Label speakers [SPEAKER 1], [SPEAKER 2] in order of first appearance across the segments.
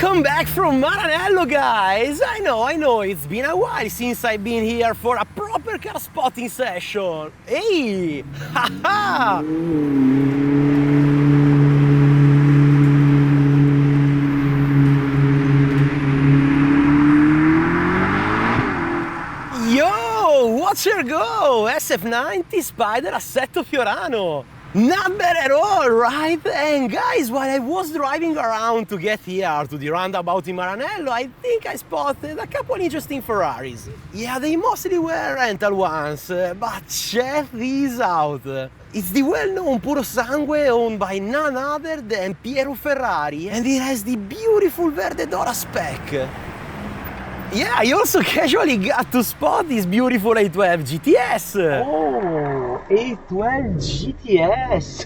[SPEAKER 1] Welcome back from Maranello, guys! I know, it's been a while since I've been here for a proper car spotting session. Hey! Haha! Yo! Watch her go! SF90 Spider Assetto Fiorano! Not bad at all, right? And guys, while I was driving around to get here to the roundabout in Maranello, I think I spotted a couple interesting Ferraris. Yeah, they mostly were rental ones, but check these out. It's the well-known Purosangue owned by none other than Piero Ferrari, and it has the beautiful Verde Dora spec. Yeah, I also casually got to spot this beautiful A12 GTS. Oh, A12 GTS.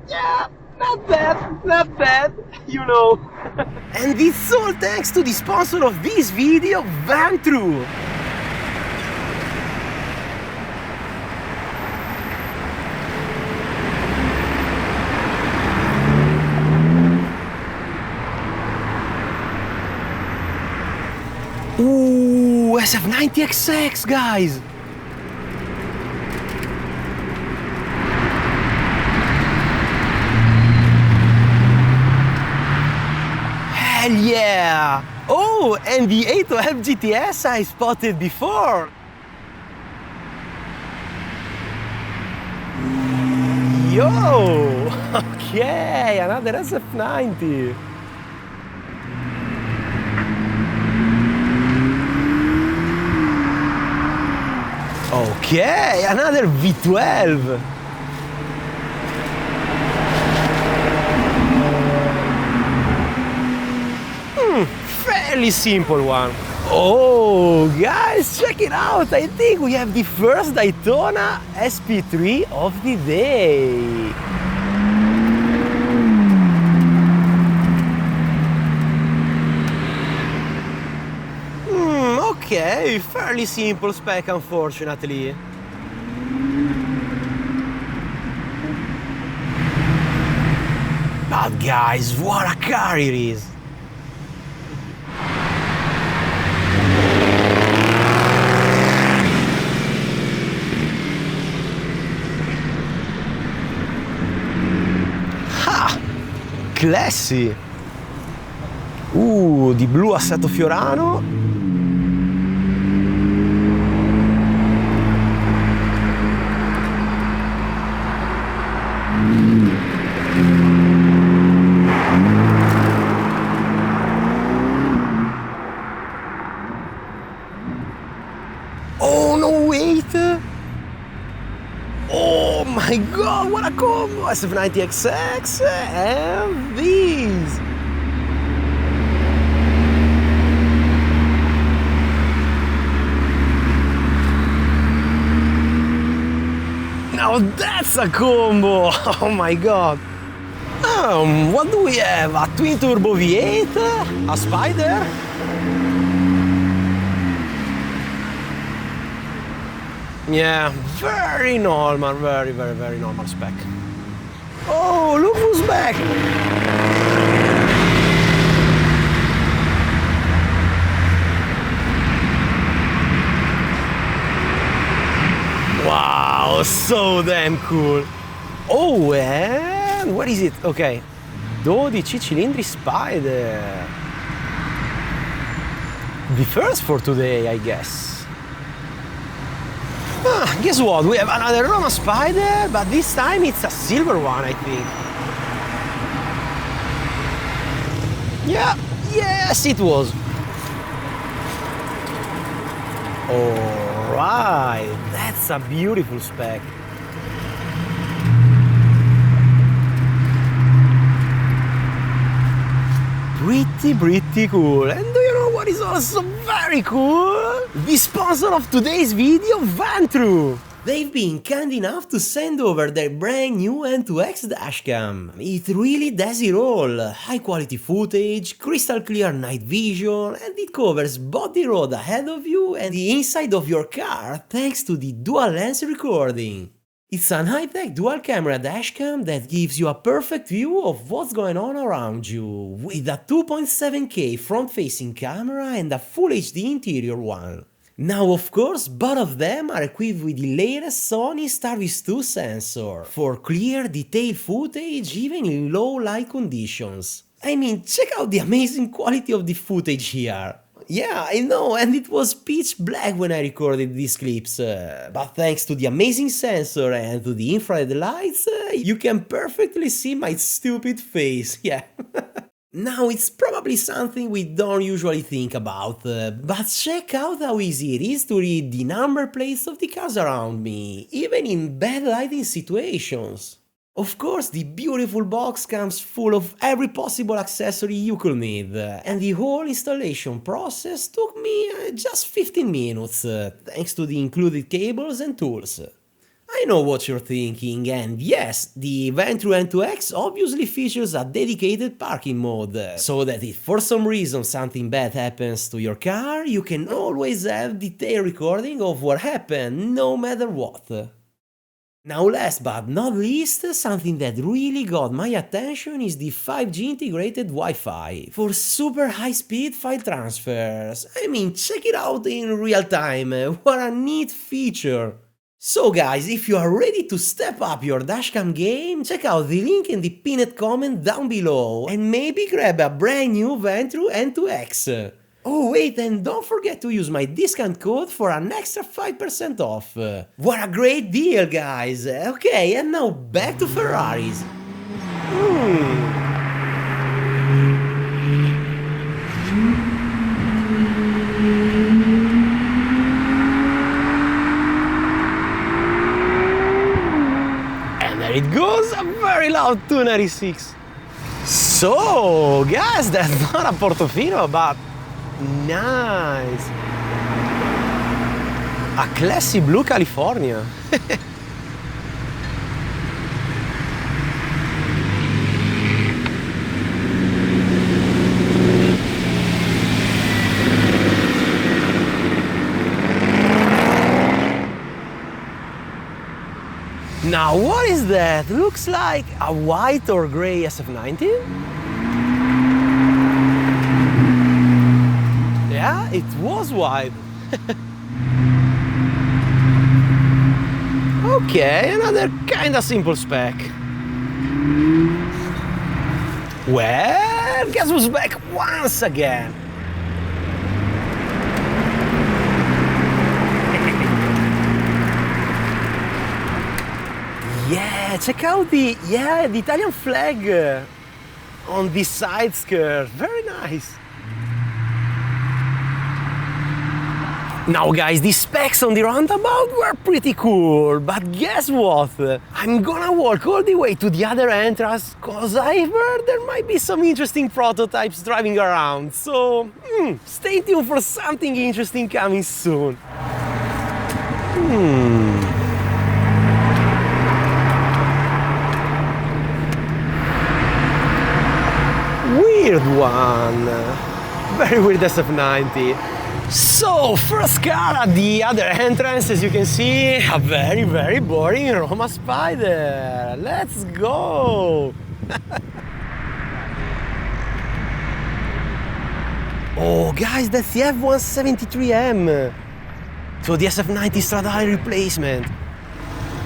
[SPEAKER 1] Yeah, not bad, you know. And it's all thanks to the sponsor of this video, Vantrue. Ooh, SF90 XX, guys! Hell yeah! Oh, and the A12 GTS I spotted before! Yo! Okay, another SF90! Okay, another V12! Fairly simple one. Oh, guys, check it out! I think we have the first Daytona SP3 of the day. Okay, fairly simple spec, unfortunately. But guys, what a car it is! Ha! Classy! Di blu Assetto Fiorano. Oh no, wait! Oh my god, what a combo! SF90 XX and these! Now that's a combo! Oh my god! What do we have? A twin turbo V8? A Spider? Yeah, very normal, very normal spec. Oh, look who's back! Wow, so damn cool! Oh, and what is it? Okay, 12 Cilindri Spider. The first for today, I guess. Guess what? We have another Roma Spider, but this time it's a silver one, I think. Yeah, yes, it was. Alright, that's a beautiful spec. Pretty cool. And do you know what is also very cool? The sponsor of today's video, Vantrue. They've been kind enough to send over their brand new N2X dashcam. It really does it all. High quality footage, crystal clear night vision, and it covers both the road ahead of you and the inside of your car thanks to the dual lens recording. It's an high-tech dual-camera dashcam that gives you a perfect view of what's going on around you, with a 2.7K front-facing camera and a Full HD interior one. Now, of course, both of them are equipped with the latest Sony STARVIS 2 sensor for clear, detailed footage even in low light conditions. I mean, check out the amazing quality of the footage here. Yeah, I know, and it was pitch black when I recorded these clips, but thanks to the amazing sensor and to the infrared lights, you can perfectly see my stupid face, yeah. Now, it's probably something we don't usually think about, but check out how easy it is to read the number plates of the cars around me, even in bad lighting situations. Of course, the beautiful box comes full of every possible accessory you could need, and the whole installation process took me just 15 minutes, thanks to the included cables and tools. I know what you're thinking, and yes, the Vantrue N2X obviously features a dedicated parking mode, so that if for some reason something bad happens to your car, you can always have detailed recording of what happened, no matter what. Now, last but not least, something that really got my attention is the 5G integrated Wi-Fi for super high-speed file transfers. I mean, check it out in real time, what a neat feature! So guys, if you are ready to step up your dashcam game, check out the link in the pinned comment down below and maybe grab a brand new Vantrue N2X. Oh wait, and don't forget to use my discount code for an extra 5% off. What a great deal, guys! Okay, and now back to Ferraris. And there it goes, a very loud 296. So, guys, that's not a Portofino, but nice! A classy blue California! Now what is that? Looks like a white or grey SF90? Yeah, it was white. Okay, another kinda simple spec. Well, guess who's back once again? Yeah, check out the Italian flag on the side skirt. Very nice. Now guys, the specs on the roundabout were pretty cool, but guess what? I'm gonna walk all the way to the other entrance, cause I heard there might be some interesting prototypes driving around, so stay tuned for something interesting coming soon. Weird one. Very weird SF90. So, first car at the other entrance, as you can see, a very, very boring Roma Spider. Let's go! Oh, guys, that's the F173M. So the SF90 Stradale replacement.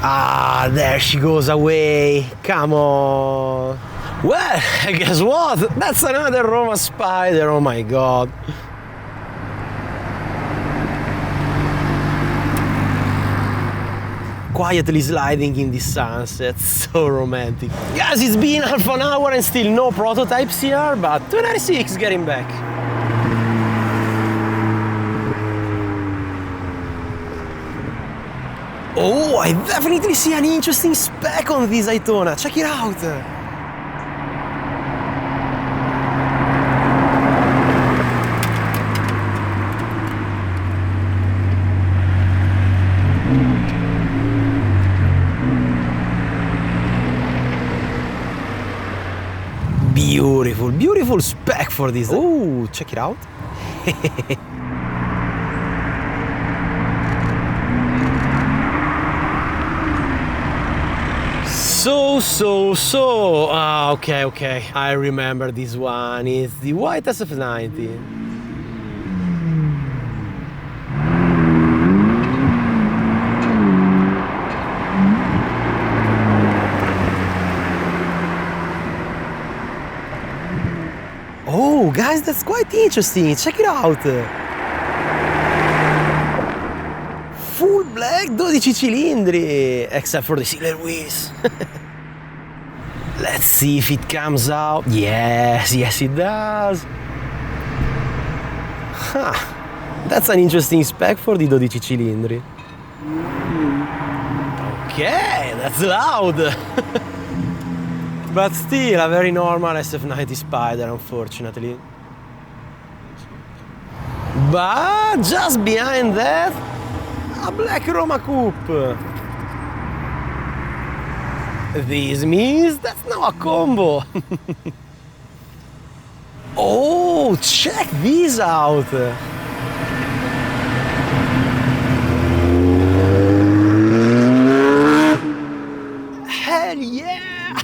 [SPEAKER 1] Ah, there she goes away. Come on. Well, guess what? That's another Roma Spider, oh my god. Quietly sliding in the sunset, so romantic. Guys, it's been half an hour and still no prototypes here, but 296 getting back. Oh, I definitely see an interesting spec on this Daytona, check it out! Beautiful, beautiful spec for this. Oh, check it out. Okay, I remember this one. It's the white SF90. Oh, guys, that's quite interesting. Check it out. Full black 12 cilindri, except for the silver wheels. Let's see if it comes out. Yes, it does. Huh. That's an interesting spec for the 12 cilindri. Okay, that's loud. But still a very normal SF90 Spider, unfortunately. But just behind that, a black Roma coupe. This means that's now a combo. Oh, check this out. Hell yeah!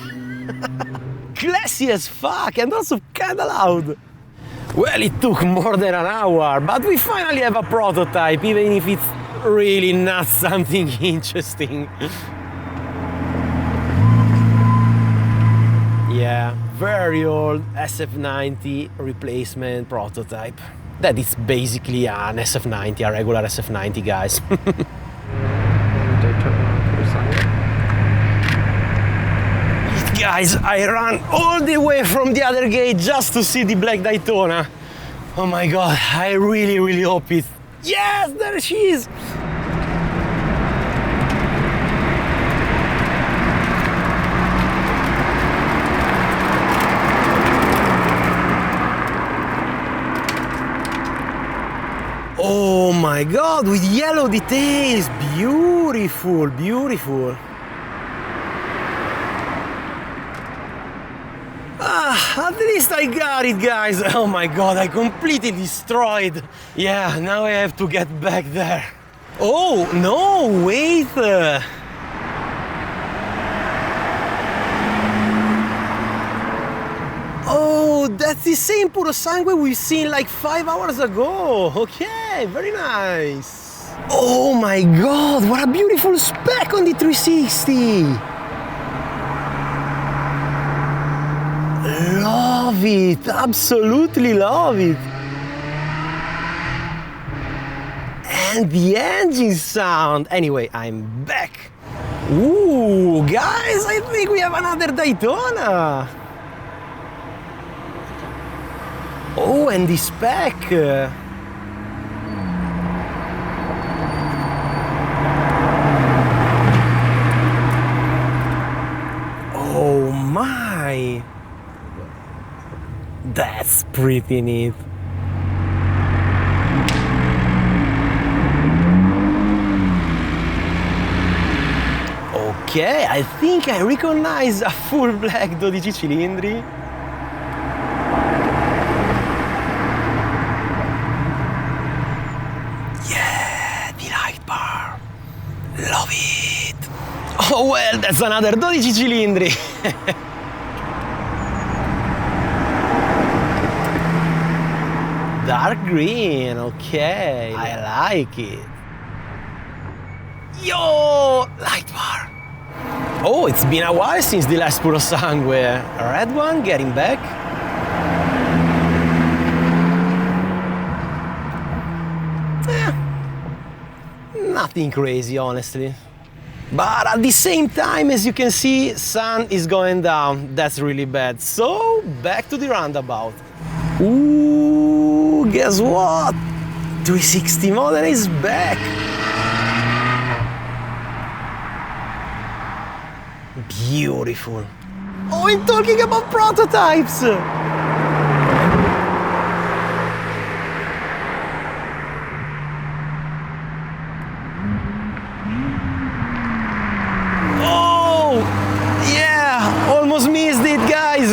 [SPEAKER 1] Classy as fuck and also kinda loud. Well, it took more than an hour, but we finally have a prototype, even if it's really not something interesting. Yeah, very old SF90 replacement prototype. That is basically an SF90, a regular SF90, guys.
[SPEAKER 2] Daytona Purosangue.
[SPEAKER 1] Guys, I ran all the way from the other gate just to see the black Daytona. Oh my god, I really hope it. Yes, there she is! Oh my god, with yellow details! Beautiful, beautiful. At least I got it, guys. Oh my god, I completely destroyed. Yeah, now I have to get back there. Oh, no, wait. Oh, that's the same Purosangue we've seen like 5 hours ago. Okay, very nice. Oh my god, what a beautiful spec on the 360. Love it, absolutely love it. And the engine sound. Anyway, I'm back. Ooh, guys, I think we have another Daytona. Oh, and the spec. Oh my. That's pretty neat. Okay, I think I recognize a full black 12 cilindri. Yeah, the light bar. Love it. Oh well, that's another 12 cilindri. Dark green, okay, I like it. Yo, light bar. Oh, it's been a while since the last Purosangue. A red one, getting back. Nothing crazy, honestly. But at the same time, as you can see, sun is going down. That's really bad. So, back to the roundabout. Ooh, guess what? 360 model is back. Beautiful. Oh, I'm talking about prototypes. Oh, yeah, almost missed it, guys.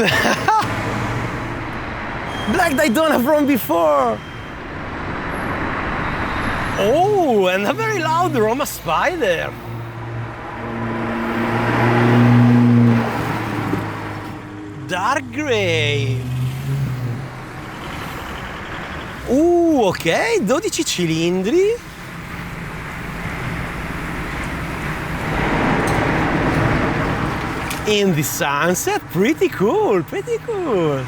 [SPEAKER 1] Black Daytona from before. Oh, and a very loud Roma Spider. Ok, 12 cilindri. In the sunset, pretty cool, pretty cool.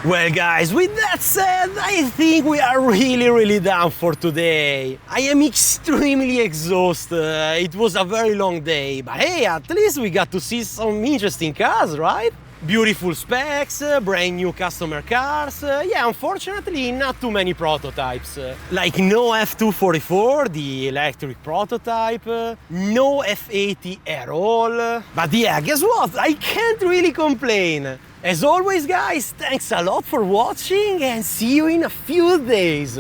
[SPEAKER 1] Well guys, with that said, I think we are really done for today. I am extremely exhausted. It was a very long day, but hey, at least we got to see some interesting cars, right? Beautiful specs, brand new customer cars. Yeah, unfortunately not too many prototypes. Like no F244, the electric prototype, no F80 at all. But yeah, guess what? I can't really complain. As always guys, thanks a lot for watching and see you in a few days.